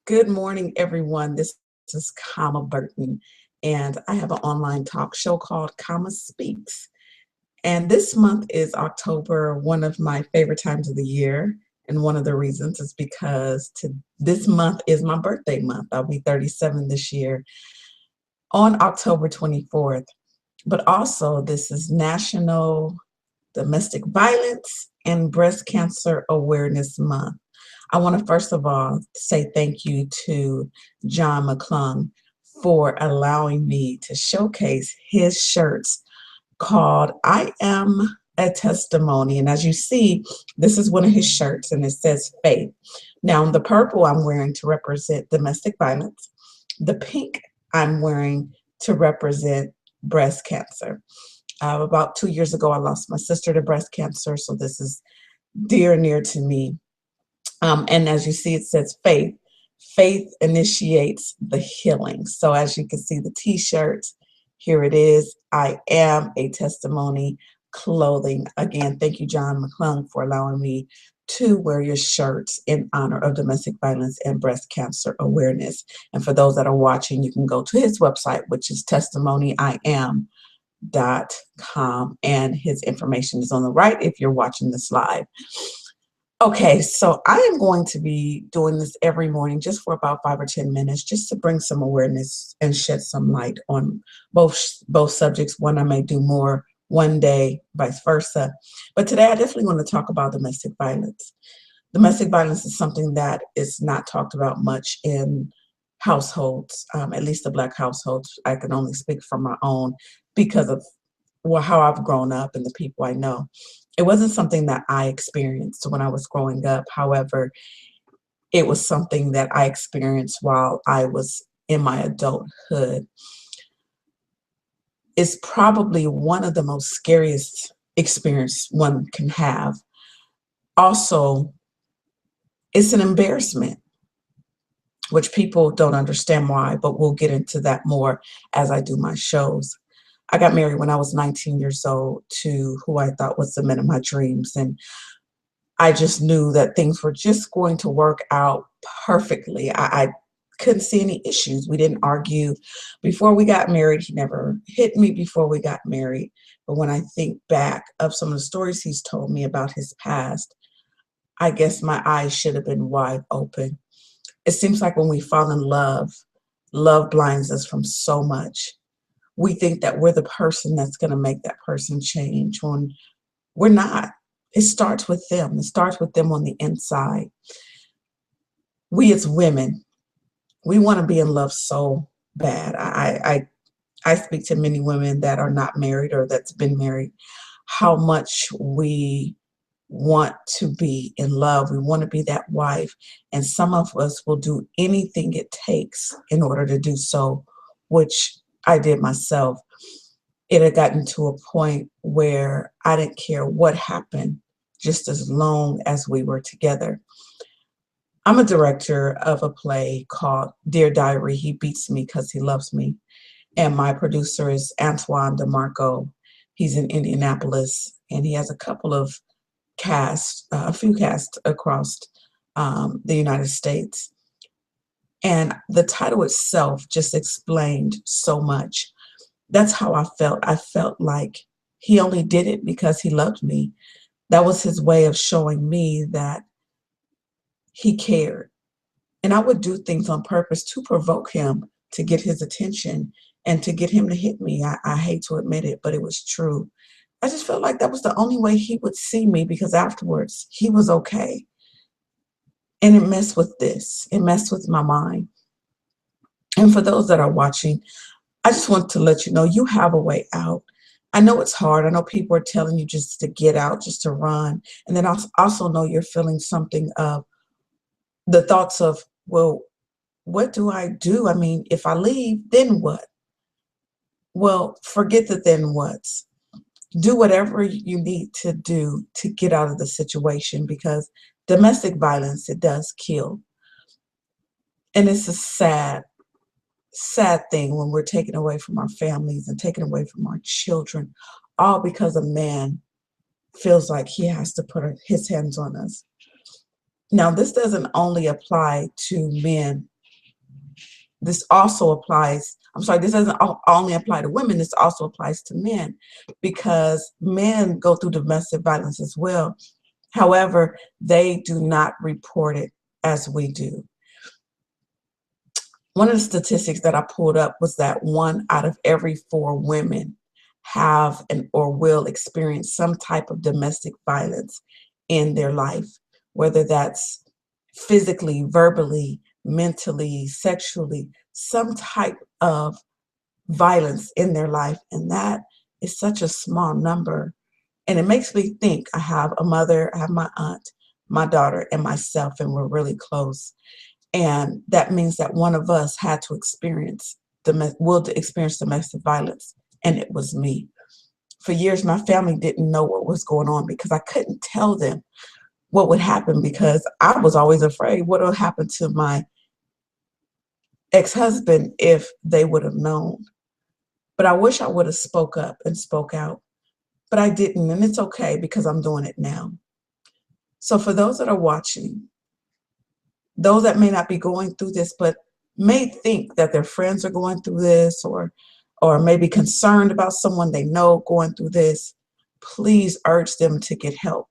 Good morning, everyone. This is Kama Burton, and I have an online talk show called Kama Speaks. And this month is October, one of my favorite times of the year. And one of the reasons is because this month is my birthday month. I'll be 37 this year on October 24th. But also, this is National Domestic Violence and Breast Cancer Awareness Month. I want to first of all say thank you to John McClung for allowing me to showcase his shirts called I Am a Testimony. And as you see, this is one of his shirts and it says faith. Now, the purple I'm wearing to represent domestic violence. The pink I'm wearing to represent breast cancer. About 2 years ago, I lost my sister to breast cancer, so this is dear and near to me. And as you see, it says faith. Faith initiates the healing. So as you can see, the t-shirts, here it is. I am a testimony clothing. Again, thank you, John McClung, for allowing me to wear your shirts in honor of domestic violence and breast cancer awareness. And for those that are watching, you can go to his website, which is testimonyIam.com, and his information is on the right if you're watching this live. Okay, so I am going to be doing this every morning just for about 5 or 10 minutes, just to bring some awareness and shed some light on both subjects. One I may do more one day, vice versa. But today I definitely want to talk about domestic violence. Domestic violence is something that is not talked about much in households, at least the Black households. I can only speak from my own because of how I've grown up and the people I know. It wasn't something that I experienced when I was growing up. However, it was something that I experienced while I was in my adulthood. It's probably one of the most scariest experiences one can have. Also, it's an embarrassment, which people don't understand why, but we'll get into that more as I do my shows. I got married when I was 19 years old to who I thought was the man of my dreams. And I just knew that things were just going to work out perfectly. I couldn't see any issues. We didn't argue before we got married. He never hit me before we got married. But when I think back of some of the stories he's told me about his past, I guess my eyes should have been wide open. It seems like when we fall in love, love blinds us from so much. We think that we're the person that's going to make that person change when we're not. It starts with them. It starts with them on the inside. We as women, we want to be in love so bad. I speak to many women that are not married or that's been married, how much we want to be in love. We want to be that wife. And some of us will do anything it takes in order to do so, which I did myself. It had gotten to a point where I didn't care what happened, just as long as we were together. I'm a director of a play called Dear Diary, He Beats Me Because He Loves Me. And my producer is Antoine DeMarco. He's in Indianapolis, and he has a couple of a few casts across the United States. And the title itself just explained so much. That's how I felt. I felt like he only did it because he loved me. That was his way of showing me that he cared. And I would do things on purpose to provoke him, to get his attention, and to get him to hit me. I hate to admit it, but it was true. I just felt like that was the only way he would see me, because afterwards he was okay. And it messed with this. It messed with my mind. And for those that are watching, I just want to let you know you have a way out. I know it's hard. I know people are telling you just to get out, just to run. And then I also know you're feeling something of the thoughts of, well, what do I do? I mean, if I leave, then what? Well, forget the then what's. Do whatever you need to do to get out of the situation, because domestic violence, it does kill. And it's a sad thing when we're taken away from our families and taken away from our children, all because a man feels like he has to put his hands on us. Now, this doesn't only apply to men this also applies, I'm sorry, this doesn't only apply to women, this also applies to men, because men go through domestic violence as well. However, they do not report it as we do. One of the statistics that I pulled up was that 1 out of every 4 women have or will experience some type of domestic violence in their life, whether that's physically, verbally, mentally, sexually, some type of violence in their life. And that is such a small number. And it makes me think, I have a mother, I have my aunt, my daughter, and myself, and we're really close. And that means that one of us had to experience domestic violence, and it was me. For years, my family didn't know what was going on because I couldn't tell them what would happen, because I was always afraid what would happen to my ex-husband if they would have known. But I wish I would have spoke up and spoke out, but I didn't, and it's okay because I'm doing it now. So for those that are watching, those that may not be going through this, but may think that their friends are going through this, or may be concerned about someone they know going through this, please urge them to get help.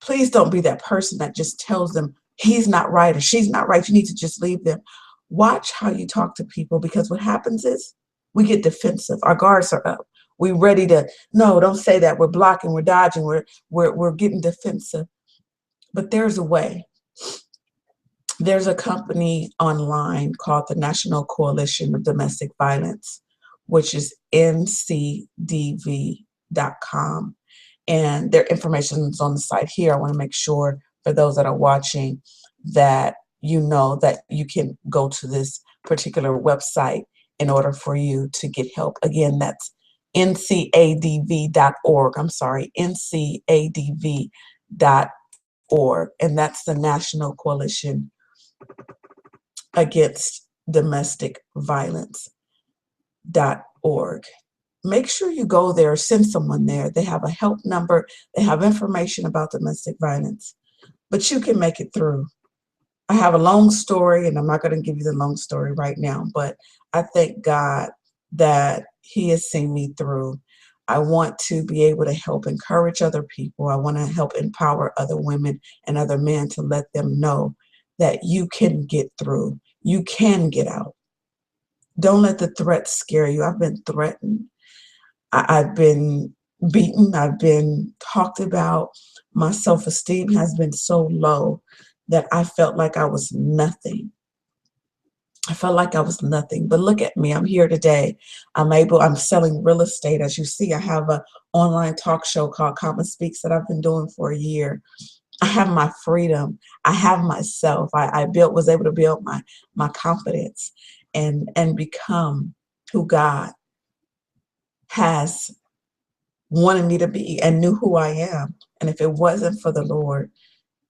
Please don't be that person that just tells them he's not right or she's not right, you need to just leave them. Watch how you talk to people, because what happens is we get defensive. Our guards are up. We're ready to, no, don't say that. We're blocking, we're dodging, we're getting defensive. But there's a way. There's a company online called the National Coalition of Domestic Violence, which is ncdv.com. And their information is on the site here. I want to make sure for those that are watching that you know that you can go to this particular website in order for you to get help. Again, that's ncadv.org. I'm sorry, ncadv.org. And that's the National Coalition Against Domestic Violence.org. Make sure you go there, send someone there. They have a help number. They have information about domestic violence, but you can make it through. I have a long story, and I'm not going to give you the long story right now, but I thank God that He has seen me through. I want to be able to help encourage other people. I want to help empower other women and other men to let them know that you can get through. You can get out. Don't let the threats scare you. I've been threatened. I've been beaten. I've been talked about. My self-esteem has been so low that I felt like I was nothing. I felt like I was nothing. But look at me. I'm here today. I'm selling real estate. As you see, I have an online talk show called Common Speaks that I've been doing for a year. I have my freedom. I have myself. I was able to build my confidence and become who God has wanted me to be, and knew who I am. And if it wasn't for the Lord,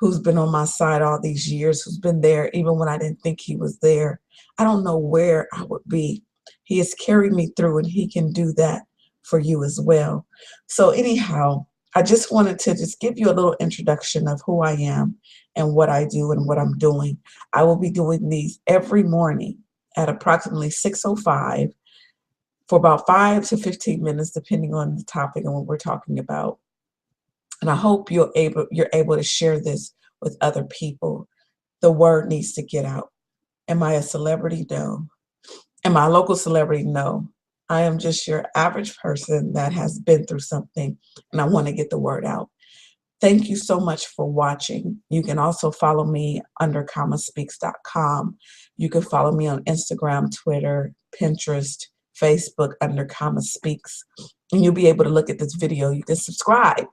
who's been on my side all these years, who's been there even when I didn't think He was there, I don't know where I would be. He has carried me through, and He can do that for you as well. So anyhow, I just wanted to just give you a little introduction of who I am and what I do and what I'm doing. I will be doing these every morning at approximately 6:05 for about 5 to 15 minutes, depending on the topic and what we're talking about. And I hope you're able to share this with other people. The word needs to get out. Am I a celebrity? No. Am I a local celebrity? No. I am just your average person that has been through something, and I want to get the word out. Thank you so much for watching. You can also follow me under commonspeaks.com. You can follow me on Instagram, Twitter, Pinterest, Facebook under Common Speaks. And you'll be able to look at this video. You can subscribe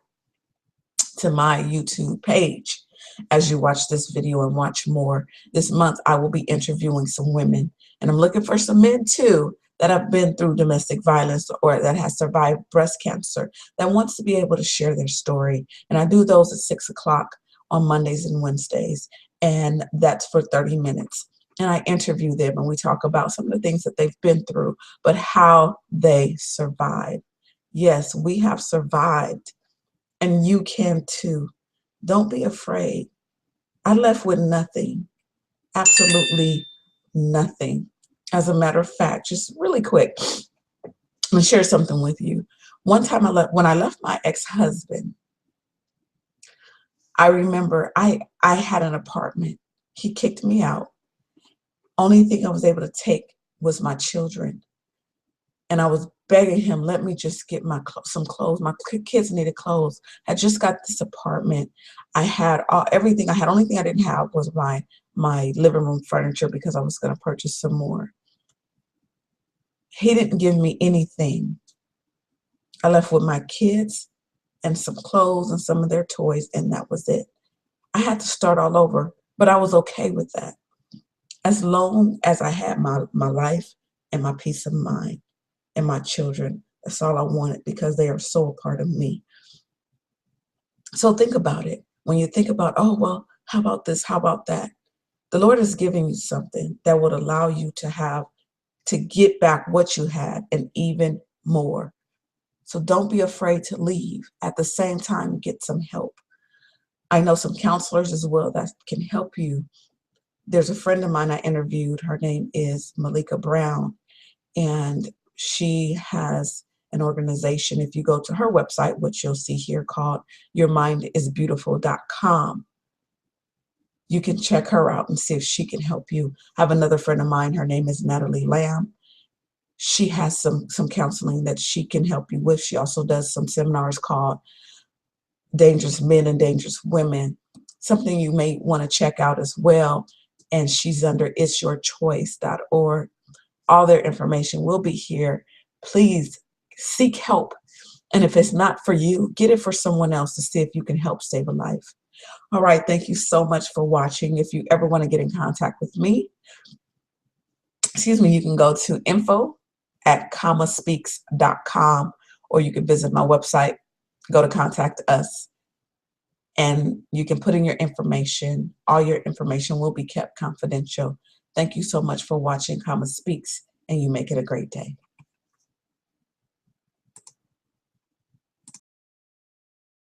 to my YouTube page as you watch this video and watch more. This month, I will be interviewing some women, and I'm looking for some men too that have been through domestic violence or that has survived breast cancer, that wants to be able to share their story. And I do those at 6 o'clock on Mondays and Wednesdays, and that's for 30 minutes. And I interview them, and we talk about some of the things that they've been through, but how they survive. Yes, we have survived, and you can too. Don't be afraid. I left with nothing, absolutely nothing. As a matter of fact, just really quick, I'm gonna share something with you. One time when I left my ex-husband, I remember I had an apartment. He kicked me out. Only thing I was able to take was my children. And I was begging him, let me just get some clothes. My kids needed clothes. I just got this apartment. I had everything I had. Only thing I didn't have was my living room furniture because I was going to purchase some more. He didn't give me anything. I left with my kids and some clothes and some of their toys, and that was it. I had to start all over, but I was okay with that. As long as I had my life and my peace of mind and my children, that's all I wanted because they are so a part of me. So think about it. When you think about, oh, well, how about this? How about that? The Lord is giving you something that would allow you to get back what you had and even more. So don't be afraid to leave. At the same time, get some help. I know some counselors as well that can help you. There's a friend of mine I interviewed. Her name is Malika Brown, and she has an organization. If you go to her website, which you'll see here, called yourmindisbeautiful.com, you can check her out and see if she can help you. I have another friend of mine. Her name is Nataile. She has some counseling that she can help you with. She also does some seminars called Dangerous Men and Dangerous Women, something you may want to check out as well. And she's under itsyourchoice.org. All their information will be here. Please seek help. And if it's not for you, get it for someone else to see if you can help save a life. All right. Thank you so much for watching. If you ever want to get in contact with me, you can go to info@commaspeaks.com, or you can visit my website, go to contact us, and you can put in your information. All your information will be kept confidential. Thank you so much for watching Comma Speaks, and you make it a great day.